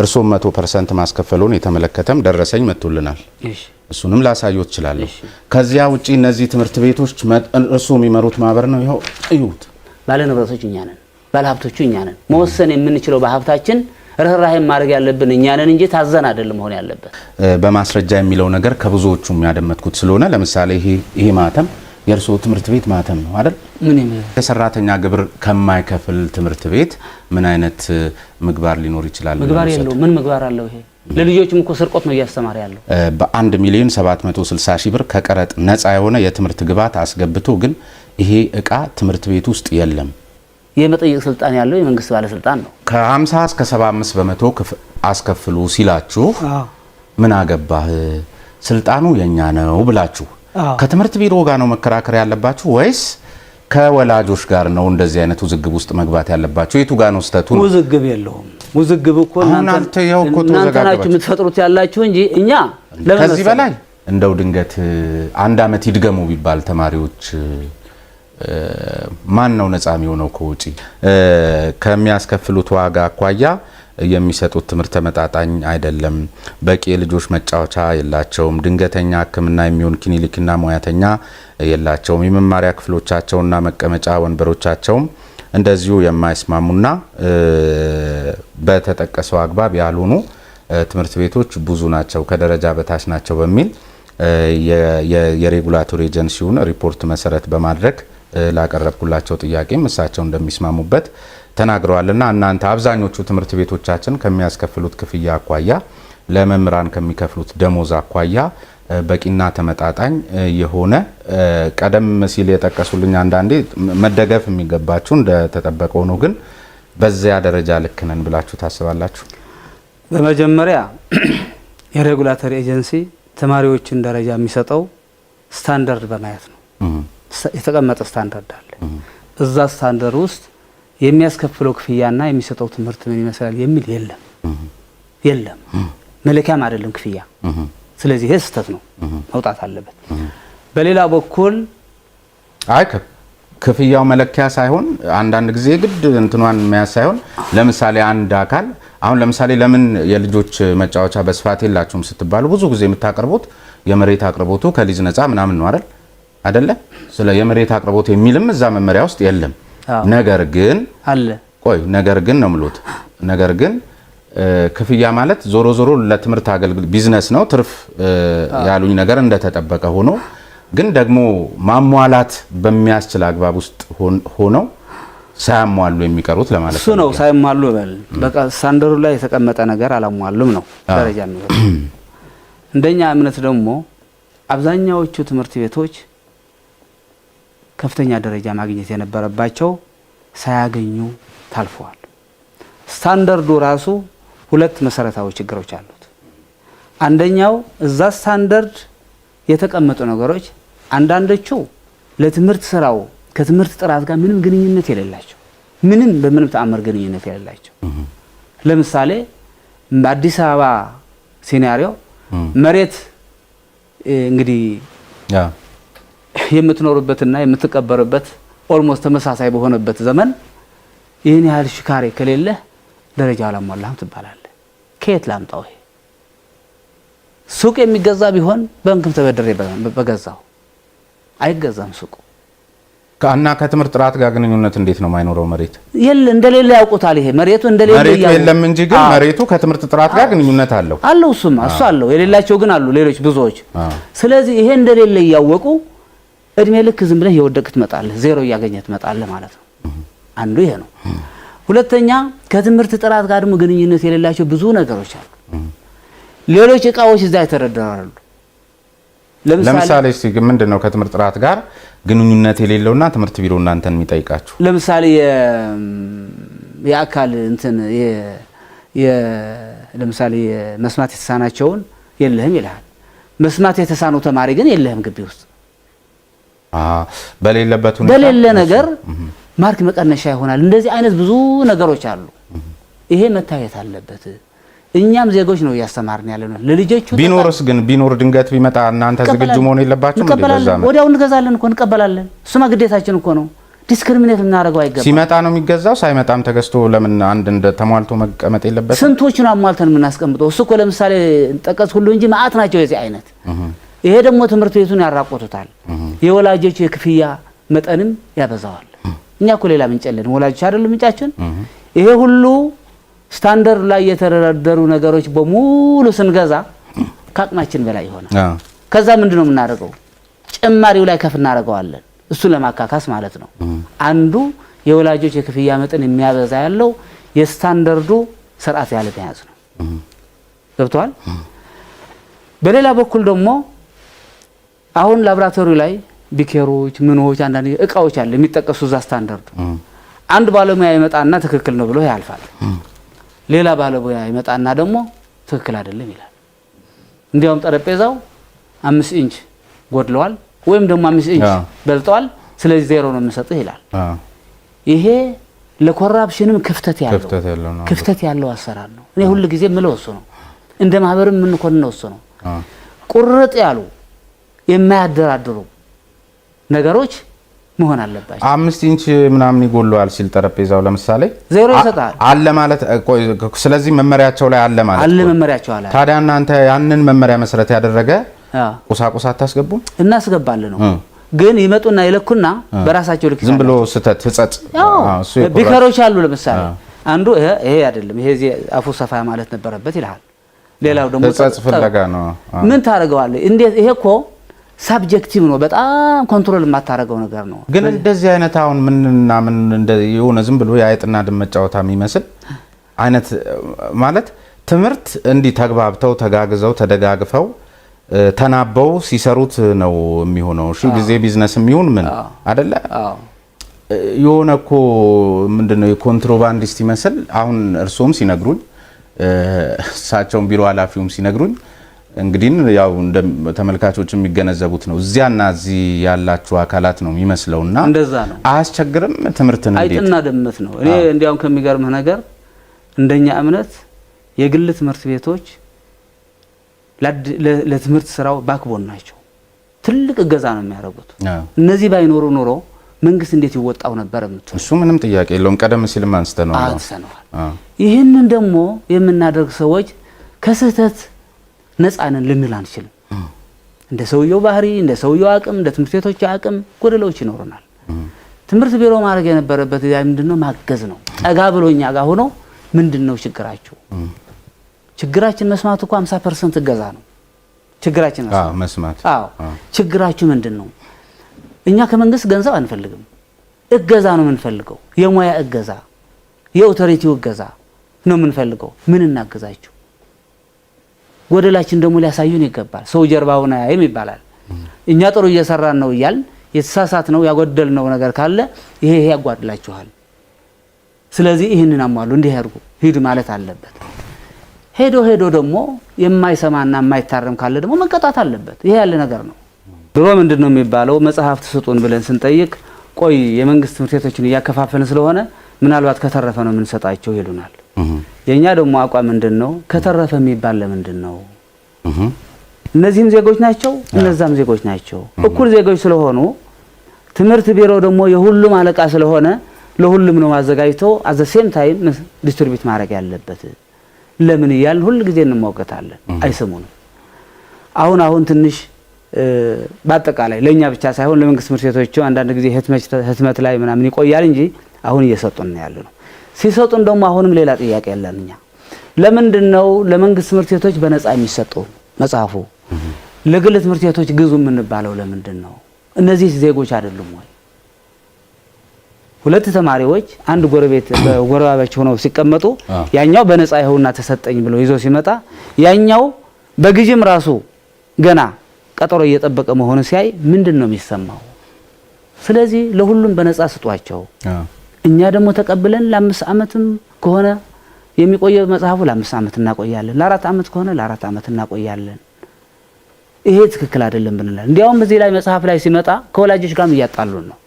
እርሶም 100% ማስከፈሉን የተመለከተም ደረሰኝ መጥቶልናል እሱንም ላሳዩት ይችላል ከዚያ ውጪ እነዚህ ትምህርት ቤቶች እርሶ የሚመሩት ማህበር ነው ይሄው እዩት ባለ ንብረቶች እኛ ነን ባለ ሀብቶች እኛ ነን መወሰን የምንችለው በሀብታችን ርህራሄም ማድረግ ያለብን እኛ ነን እንጂ ታዘን አይደለም ሆነ ያለበት በማስረጃ የሚለው ነገር ከብዙዎቹ የሚያደመጥኩት ስለሆነ ለምሳሌ ይሄ ማተም የርሶ ትምህርት ቤት ማተም ነው አይደል ምን ይመ የሰራተኛ ግብር ከማይከፍል ትምህርት ቤት ምን አይነት ምግባር ሊኖር ይችላል ምግባር የለው ምን ምግባር አለው ይሄ ለልጆችም እኮ ስርቆት ነው ያስተማረ ያለው በ1 ሚሊዮን 760 ሺህ ብር ከቀረጥ ነፃ የሆነ የትምህርት ግብዓት አስገብቶ ግን ይሄ እቃ ትምህርት ቤት ውስጥ የለም የመጠየቅ ስልጣን ያለው የመንግስት ባለስልጣን ነው ከ50 እስከ 75% አስከፍሉ ሲላችሁ ምን አገባህ ስልጣኑ የኛ ነው ብላችሁ ከትምህርት ቢሮ ጋር ነው መከራከር ያለባችሁ ወይስ ከወላጆች ጋር ነው እንደዚህ አይነት ውዝግብ ውስጥ መግባት ያለባችሁ የቱ ጋር ነው ስተቱ ውዝግብ የለውም ውዝግብ እኮ እናንተ ናችሁ የምትፈጥሩት ያላችሁ እንጂ እኛ ከዚህ በላይ እንደው ድንገት አንድ አመት ይድገሙ ቢባል ተማሪዎች ማን ነው ነፃ የሚሆነው ከውጪ ከሚያስከፍሉት ዋጋ አኳያ የሚሰጡት ትምህርት ተመጣጣኝ አይደለም በቂ ልጆች መጫወቻ የላቸውም ድንገተኛ ህክምና የሚሆን ክሊኒክና ሙያተኛ የላቸውም የመማሪያ ክፍሎቻቸውና መቀመጫ ወንበሮቻቸው እንደዚሁ የማይስማሙና በተጠቀሰው አግባብ ያልሆኑ ትምህርት ቤቶች ብዙ ናቸው ከደረጃ በታች ናቸው በሚል የሬጉላቶሪ ኤጀንሲውን ሪፖርት መሰረት በማድረግ ላቀረብኩላቸው ጥያቄ እሳቸው እንደሚስማሙበት ተናግረዋልና እናንተ አብዛኞቹ ትምህርት ቤቶቻችን ከሚያስከፍሉት ክፍያ አኳያ ለመምህራን ከሚከፍሉት ደሞዝ አኳያ በቂና ተመጣጣኝ የሆነ ቀደም ሲል የጠቀሱልኝ አንዳንዴ መደገፍ የሚገባችሁ እንደተጠበቀው ነው ግን በዚያ ደረጃ ልክ ነን ብላችሁ ታስባላችሁ በመጀመሪያ የሬጉላቶሪ ኤጀንሲ ተማሪዎችን ደረጃ የሚሰጠው ስታንዳርድ በማየት ነው የተቀመጠ ስታንዳርድ አለ እዛ ስታንዳርድ ውስጥ የሚያስከፍለው ክፍያና የሚሰጠው ትምህርት ምን ይመስላል የሚል የለም መለኪያም አይደለም ክፍያ ስለዚህ ይሄ ስህተት ነው መውጣት አለበት በሌላ በኩል ክፍያው መለኪያ ሳይሆን አንዳንድ ጊዜ ግድ እንትኗን የሚያስ ሳይሆን ለምሳሌ አንድ አካል አሁን ለምሳሌ ለምን የልጆች መጫወቻ በስፋት የላችሁም ስትባሉ ብዙ ጊዜ የምታቀርቡት የመሬት አቅርቦቱ ከሊዝ ነፃ ምናምን ነው አይደለ ስለ የመሬት አቅርቦት የሚልም እዛ መመሪያ ውስጥ የለም ነገር ግን አለ ነገር ግን ነው ምሉት ነገር ግን ክፍያ ማለት ዞሮ ዞሮ ለትምህርት አገልግሎት ቢዝነስ ነው ትርፍ ያሉኝ ነገር እንደተጠበቀ ሆኖ ግን ደግሞ ማሟላት በሚያስችል አግባብ ውስጥ ሆነው ሳያሟሉ የሚቀሩት ለማለት ነው ነው ሳያሟሉ በል በቃ ስታንዳርዱ ላይ የተቀመጠ ነገር አላሟሉም ነው ደረጃ ነው እንደኛ እምነት ደግሞ አብዛኛዎቹ ትምህርት ቤቶች ከፍተኛ ደረጃ ማግኘት የነበረባቸው ሳያገኙ ታልፈዋል ስታንዳርዱ ራሱ ሁለት መሰረታዊ ችግሮች አሉት አንደኛው እዛ ስታንዳርድ የተቀመጡ ነገሮች አንዳንዶቹ ለትምህርት ስራው ከትምህርት ጥራት ጋር ምንም ግንኙነት የሌላቸው በምንም ተአምር ግንኙነት የሌላቸው ለምሳሌ በአዲስ አበባ ሲናሪዮ መሬት እንግዲህ የምትኖርበትና የምትቀበርበት ኦልሞስት ተመሳሳይ በሆነበት ዘመን ይሄን ያህል ሽካሬ ከሌለ ደረጃ አላሟላህም ትባላለህ ከየት ላምጣው ይሄ ሱቅ የሚገዛ ቢሆን ባንክም ተበደረ በገዛው አይገዛም ሱቁ ካና ከትምህርት ጥራት ጋር ግንኙነት እንዴት ነው ማይኖረው መሬት እንደሌለ ያውቁታል ይሄ መሬቱ እንደሌለ የለም እንጂ ግን መሬቱ ከትምህርት ጥራት ጋር ግንኙነት አለው እሱ አለው የሌላቸው ግን አሉ ሌሎች ብዙዎች ስለዚህ ይሄ እንደሌለ ያወቁ እድሜ ልክ ዝም ብለህ የወደቅት መጣለህ ዜሮ ያገኘት መጣለህ ማለት ነው አንዱ ይሄ ነው ሁለተኛ ከትምህርት ጥራት ጋር ደግሞ ግንኙነት የሌላቸው ብዙ ነገሮች አሉ ሌሎች እቃዎች እዛ ይተረዳራሉ ለምሳሌ እስቲ ምንድነው ከትምህርት ጥራት ጋር ግንኙነት የሌለውና ትምህርት ቢሮ እናንተን የሚጠይቃችሁ ለምሳሌ የአካል እንትን ለምሳሌ መስማት የተሳናቸውን የለህም ይላል መስማት የተሳነው ተማሪ ግን የለህም ግቢ ውስጥ በሌለ ነገር ማርክ መቀነሻ ይሆናል እንደዚህ አይነት ብዙ ነገሮች አሉ ይሄ መታየት አለበት እኛም ዜጎች ነው ያስተማርን ያለነው ለልጆቹ ቢኖር ድንገት ቢመጣ እናንተ ዝግጁ መሆን የለባችሁም ወዲያው እንገዛለን እኮ እንቀበላለን እሱማ ግዴታችን እኮ ነው ዲስክሪሚኔት እናደርገው አይገባም። ሲመጣ ነው የሚገዛው፣ ሳይመጣም ተገዝቶ ለምን አንድ እንደ ተሟልቶ መቀመጥ የለበትም? ስንቶቹን አሟልተን የምናስቀምጠው? እሱ እኮ ለምሳሌ ጠቀስ ሁሉ እንጂ ማአት ናቸው የዚህ አይነት። ይሄ ደግሞ ትምህርት ቤቱን ያራቆቱታል። የወላጆች የክፍያ መጠንም ያበዛዋል። እኛ እኮ ሌላ ምንጭ የለንም፣ ወላጆች አይደሉም ምንጫችን። ይሄ ሁሉ ስታንዳርድ ላይ የተደረደሩ ነገሮች በሙሉ ስንገዛ ከአቅማችን በላይ ይሆናል። ከዛ ምንድነው የምናደርገው? ጭማሪው ላይ ከፍ እናደርገዋለን። እሱ ለማካካስ ማለት ነው። አንዱ የወላጆች የክፍያ መጠን የሚያበዛ ያለው የስታንዳርዱ ስርዓት ያለ መያዝ ነው። ገብቷል? በሌላ በኩል ደግሞ አሁን ላብራቶሪ ላይ ቢኬሮች ምኖች አንዳንድ እቃዎች አለ የሚጠቀሱ ዛ ስታንዳርዱ አንድ ባለሙያ ይመጣና ትክክል ነው ብሎ ያልፋል። ሌላ ባለሙያ ይመጣና ደግሞ ትክክል አይደለም ይላል። እንዲያውም ጠረጴዛው 5 ኢንች ጎድለዋል ወይም ደግሞ 5 ኢንች በልጧል፣ ስለዚህ ዜሮ ነው የምሰጥህ ይላል። ይሄ ለኮራፕሽንም ክፍተት ያለው አሰራር ነው። እኔ ሁሉ ጊዜ ምለው እሱ ነው። እንደ ማህበርም ምን ኮንነው እሱ ነው። ቁርጥ ያሉ የማያደራድሩ ነገሮች መሆን አለባቸው። 5 ኢንች ምናምን ይጎለዋል ሲል ጠረጴዛው ለምሳሌ ዜሮ ይሰጣል አለ ማለት። ስለዚህ መመሪያቸው ላይ አለ ማለት አለ መመሪያቸው አለ። ታዲያ እናንተ ያንን መመሪያ መሰረት ያደረገ ቁሳቁስ አታስገቡም? እናስገባለን ነው ግን ይመጡና ይለኩና በራሳቸው ልክ ዝም ብሎ ስተት ህጸጽ እሱ ቢከሮች አሉ። ለምሳሌ አንዱ ይሄ አይደለም ይሄ አፉ ሰፋ ማለት ነበረበት ይላል። ሌላው ደግሞ ህጸጽ ፍለጋ ነው። ምን ታረጋዋለህ? እንዴት ይሄ እኮ ሳብጀክቲቭ ነው። በጣም ኮንትሮል የማታረገው ነገር ነው። ግን እንደዚህ አይነት አሁን ምንና ምን እንደ የሆነ ዝም ብሎ የአይጥና ድመት ጨዋታ የሚመስል አይነት ማለት ትምህርት እንዲህ ተግባብተው ተጋግዘው ተደጋግፈው ተናበው ሲሰሩት ነው የሚሆነው። እሺ ጊዜ ቢዝነስ የሚሆን ምን አይደለ? የሆነ እኮ ምንድነው የኮንትሮባንዲስት ይመስል አሁን እርሶም ሲነግሩኝ እሳቸውም ቢሮ ኃላፊውም ሲነግሩኝ እንግዲህ ያው እንደ ተመልካቾች የሚገነዘቡት ነው። እዚያና እዚህ ያላችሁ አካላት ነው የሚመስለውና እንደዛ ነው። አያስቸግርም? ትምህርትን እንዴት አይጥና ድመት ነው። እኔ እንዲያውም ከሚገርምህ ነገር እንደኛ እምነት የግል ትምህርት ቤቶች ለትምህርት ስራው ባክቦን ናቸው። ትልቅ እገዛ ነው የሚያደርጉት። እነዚህ ባይኖሩ ኖሮ መንግስት እንዴት ይወጣው ነበር የምትለው እሱ ምንም ጥያቄ የለውም። ቀደም ሲልም አንስተነዋል። ይህንን ደግሞ የምናደርግ ሰዎች ከስህተት ነፃንን ልንል አንችልም። እንደ ሰውየው ባህሪ፣ እንደ ሰውየው አቅም፣ እንደ ትምህርት ቤቶች አቅም ጎደሎች ይኖሩናል። ትምህርት ቢሮ ማድረግ የነበረበት ያ ምንድነው ማገዝ ነው። ጠጋ ብሎኛ ጋር ሆኖ ምንድነው ችግራችሁ? ችግራችን መስማት እኮ 50% እገዛ ነው። ችግራችን መስማት። ችግራችሁ ምንድነው? እኛ ከመንግስት ገንዘብ አንፈልግም፣ እገዛ ነው የምንፈልገው። የሙያ እገዛ፣ የኦቶሪቲው እገዛ ነው የምንፈልገው። ምን እናገዛችሁ? ጎደላችን ደግሞ ሊያሳዩን ይገባል። ሰው ጀርባውን አያይም ይባላል። እኛ ጥሩ እየሰራን ነው እያልን የተሳሳት ነው ያጎደልነው ነገር ካለ ይሄ ያጓድላችኋል፣ ስለዚህ ይህንን አሟሉ፣ እንዲህ ያርጉ፣ ሂዱ ማለት አለበት። ሄዶ ደግሞ የማይሰማና የማይታረም ካለ ደግሞ መቀጣት አለበት። ይሄ ያለ ነገር ነው። ድሮ ምንድነው የሚባለው? መጽሐፍት ስጡን ብለን ስንጠይቅ ቆይ የመንግስት ትምህርት ቤቶችን እያከፋፈልን ስለሆነ ምናልባት ከተረፈ ነው የምንሰጣቸው ይሉናል። የኛ ደግሞ አቋም ምንድነው? ከተረፈ የሚባል ለምንድነው? እነዚህም ዜጎች ናቸው፣ እነዛም ዜጎች ናቸው። እኩል ዜጎች ስለሆኑ ትምህርት ቢሮ ደግሞ የሁሉም አለቃ ስለሆነ ለሁሉም ነው አዘጋጅቶ አዘ ሴም ታይም ዲስትሪቢዩት ማድረግ ያለበት። ለምን ይያል ሁሉ ጊዜ እንሞቀታለን፣ አይሰሙንም። አሁን ትንሽ በአጠቃላይ ለኛ ብቻ ሳይሆን ለመንግስት ትምህርት ቤቶች አንዳንድ ጊዜ ህትመት ላይ ምናምን ይቆያል እንጂ አሁን እየሰጡን ነው ያለነው። ሲሰጡን ደግሞ አሁንም ሌላ ጥያቄ ያለን እኛ ለምንድነው ለመንግስት ትምህርት ቤቶች በነፃ የሚሰጠው መጽሐፉ ለግል ትምህርት ቤቶች ግዙ የምንባለው ለምንድነው? እነዚህ ዜጎች አይደሉም ወይ? ሁለት ተማሪዎች አንድ ጎረቤት በጎረባባች ሆነው ሲቀመጡ ያኛው በነፃ ይኸውና ተሰጠኝ ብሎ ይዞ ሲመጣ ያኛው በግጅም ራሱ ገና ቀጠሮ እየጠበቀ መሆኑ ሲያይ ምንድነው የሚሰማው? ስለዚህ ለሁሉም በነፃ ስጧቸው። እኛ ደግሞ ተቀብለን ለ5 ዓመትም ከሆነ የሚቆየው መጽሐፉ ለ5 ዓመት እናቆያለን፣ ለ4 ዓመት ከሆነ ለ4 ዓመት እናቆያለን። ይሄ ትክክል አይደለም ብንላል። እንዲያውም በዚህ ላይ መጽሐፍ ላይ ሲመጣ ከወላጆች ጋርም እያጣሉን ነው።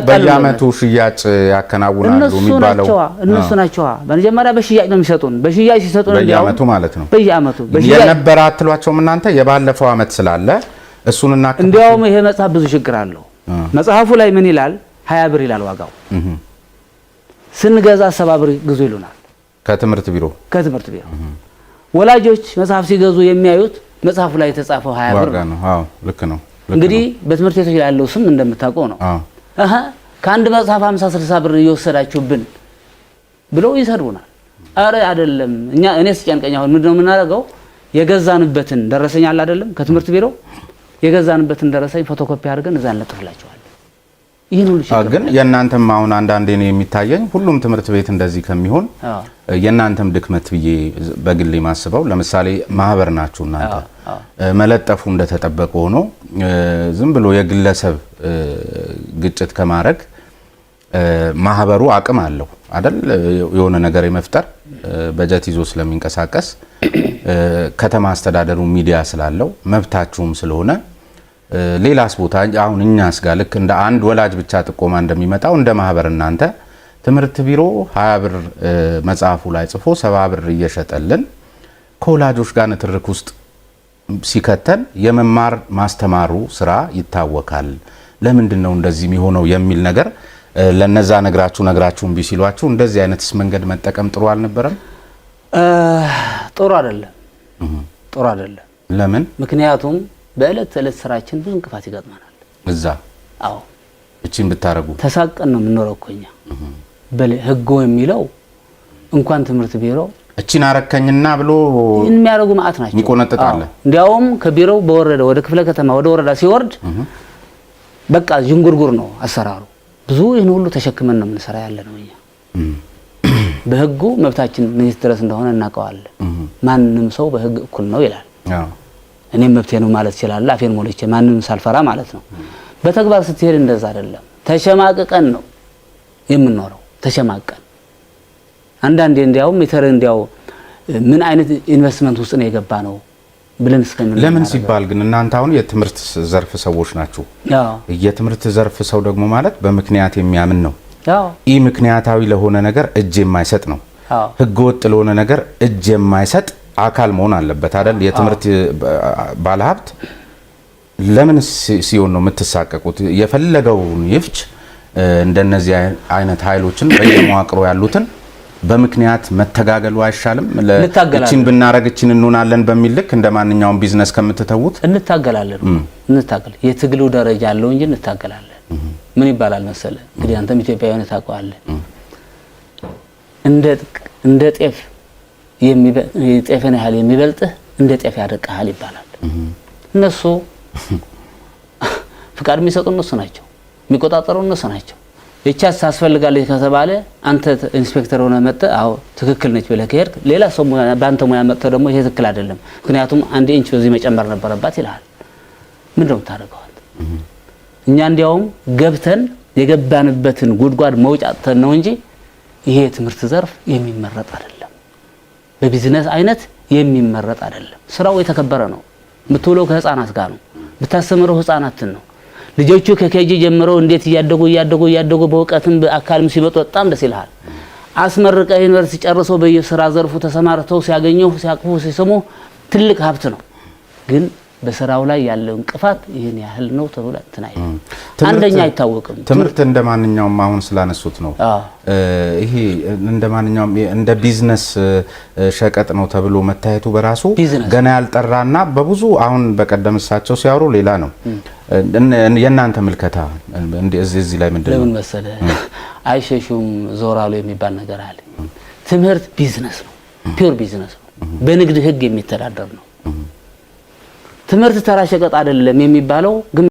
በየዓመቱ ሽያጭ ያከናውናሉ የሚባለው እነሱ ናቸው። በመጀመሪያ በሽያጭ ነው የሚሰጡን። በሽያጭ ሲሰጡን በየዓመቱ ማለት ነው። በየዓመቱ የነበረ አትሏቸውም እናንተ የባለፈው ዓመት ስላለ እሱንና እንዲያውም ይሄ መጽሐፍ ብዙ ችግር አለው። መጽሐፉ ላይ ምን ይላል? 20 ብር ይላል ዋጋው። ስንገዛ 70 ብር ግዙ ይሉናል ከትምህርት ቢሮ። ወላጆች መጽሐፍ ሲገዙ የሚያዩት መጽሐፉ ላይ የተጻፈው 20 ብር ነው። አዎ ልክ ነው። እንግዲህ በትምህርት ቤቶች ላይ ያለው ስም እንደምታውቀው ነው። ከአንድ መጽሐፍ 50 60 ብር እየወሰዳችሁብን ብለው ይሰድቡናል። አረ አይደለም። እኔ ስጨንቀኝ አሁን ምንድነው የምናደርገው? የገዛንበትን ደረሰኝ አለ አይደለም ከትምህርት ቢሮ የገዛንበትን ደረሰኝ ፎቶኮፒ አድርገን እዛ እንለጥፍላቸዋለን። ይሄን ሁሉ ችግር ግን የእናንተም አሁን አንዳንዴ ነው የሚታየኝ ሁሉም ትምህርት ቤት እንደዚህ ከሚሆን የእናንተም ድክመት ብዬ በግሌ ማስበው ለምሳሌ ማህበር ናችሁ እናንተ መለጠፉ እንደተጠበቀ ሆኖ ዝም ብሎ የግለሰብ ግጭት ከማድረግ ማህበሩ አቅም አለው አይደል? የሆነ ነገር የመፍጠር በጀት ይዞ ስለሚንቀሳቀስ ከተማ አስተዳደሩ ሚዲያ ስላለው መብታችሁም ስለሆነ ሌላስ ቦታ አሁን እኛስ ጋር ልክ እንደ አንድ ወላጅ ብቻ ጥቆማ እንደሚመጣው እንደ ማህበር እናንተ ትምህርት ቢሮ 20 ብር መጽሐፉ ላይ ጽፎ 70 ብር እየሸጠልን ከወላጆች ጋር ንትርክ ውስጥ ሲከተን የመማር ማስተማሩ ስራ ይታወካል። ለምንድን ነው እንደዚህ የሚሆነው የሚል ነገር ለነዛ ነግራችሁም ቢሲሏችሁ እንደዚህ አይነትስ መንገድ መጠቀም ጥሩ አልነበረም? ጥሩ አይደለም። ጥሩ አይደለም። ለምን? ምክንያቱም በእለት ተእለት ስራችን ብዙ እንቅፋት ይገጥመናል። እዛ አዎ እቺን ብታረጉ ተሳቀን ነው የምንኖረው እኮ እኛ። ህጉ የሚለው እንኳን ትምህርት ቢሮ እቺን አረከኝና ብሎ የሚያደርጉ ማአት ናቸው ይቆነጥጣል። እንዲያውም ከቢሮው በወረደ ወደ ክፍለ ከተማ ወደ ወረዳ ሲወርድ በቃ ጅንጉርጉር ነው አሰራሩ። ብዙ ይህን ሁሉ ተሸክመን ነው የምንሰራ ያለ ነው እኛ። በህጉ መብታችን ምን ድረስ እንደሆነ እናውቀዋለን። ማንንም ሰው በህግ እኩል ነው ይላል። እኔም መብቴ ነው ማለት ይችላል አፌን ሞልቼ ማንንም ሳልፈራ ማለት ነው። በተግባር ስትሄድ እንደዛ አይደለም። ተሸማቀቀን ነው የምንኖረው። ተሸማቀን አንዳንዴ እንዲያውም እንዲያው ምን አይነት ኢንቨስትመንት ውስጥ ነው የገባ ነው ብለን እስከምን ለምን ሲባል ግን እናንተ አሁን የትምህርት ዘርፍ ሰዎች ናችሁ። የትምህርት ዘርፍ ሰው ደግሞ ማለት በምክንያት የሚያምን ነው። ኢ ምክንያታዊ ለሆነ ነገር እጅ የማይሰጥ ነው። ህገ ወጥ ለሆነ ነገር እጅ የማይሰጥ አካል መሆን አለበት አይደል? የትምህርት ባለሀብት ለምን ሲሆን ነው የምትሳቀቁት? የፈለገውን ይፍች እንደነዚህ አይነት ኃይሎችን በየመዋቅሩ ያሉትን በምክንያት መተጋገሉ አይሻልም? ለእቺን ብናረግ እቺን እንሆናለን በሚል ልክ እንደማንኛውም ቢዝነስ ከምትተውት እንታገላለን። የትግሉ ደረጃ አለው እንጂ እንታገላለን። ምን ይባላል መሰለ እንግዲህ አንተም ኢትዮጵያዊ ሆነህ ታውቀዋለህ። እንደ ጤፍ ጤፍን ያህል የሚበልጥህ እንደ ጤፍ ያደቅሃል ይባላል። እነሱ ፍቃድ የሚሰጡ እነሱ ናቸው፣ የሚቆጣጠሩ እነሱ ናቸው። እቻስ ታስፈልጋለች ከተባለ አንተ ኢንስፔክተር ሆነ መጥተህ አዎ ትክክል ነች ብለህ ከሄድክ ሌላ ሰው በአንተ ሙያ መጥተህ ደግሞ ይሄ ትክክል አይደለም ምክንያቱም 1 ኢንች በዚህ መጨመር ነበረባት ይላል። ምን ነው ታደርገው? እኛ እንዲያውም ገብተን የገባንበትን ጉድጓድ መውጫተን ነው እንጂ ይሄ ትምህርት ዘርፍ የሚመረጥ አይደለም። በቢዝነስ አይነት የሚመረጥ አይደለም። ስራው የተከበረ ነው። የምትውለው ከህፃናት ጋር ነው። ብታስተምረው ህፃናትን ነው። ልጆቹ ከኬጂ ጀምረው እንዴት እያደጉ በእውቀትም በአካልም ሲመጡ በጣም ደስ ይላል። አስመርቀህ ዩኒቨርሲቲ ጨርሰው በየስራ ዘርፉ ተሰማርተው ሲያገኙ ሲያቅፉ ሲሰሙ ትልቅ ሀብት ነው። ግን በስራው ላይ ያለው እንቅፋት ይሄን ያህል ነው ተብሎ ተናይ አንደኛ አይታወቅም። ትምህርት እንደማንኛውም አሁን ስላነሱት ነው ይሄ እንደማንኛውም እንደ ቢዝነስ ሸቀጥ ነው ተብሎ መታየቱ በራሱ ገና ያልጠራና በብዙ አሁን በቀደምሳቸው ሲያወሩ ሌላ ነው። የእናንተ ምልከታ እዚህ ላይ ምንድነው? ለምን መሰለ አይሸሹም ዞራሉ የሚባል ነገር አለ። ትምህርት ቢዝነስ ነው፣ ፒውር ቢዝነስ ነው። በንግድ ህግ የሚተዳደር ነው። ትምህርት ተራ ሸቀጥ አይደለም የሚባለው ግን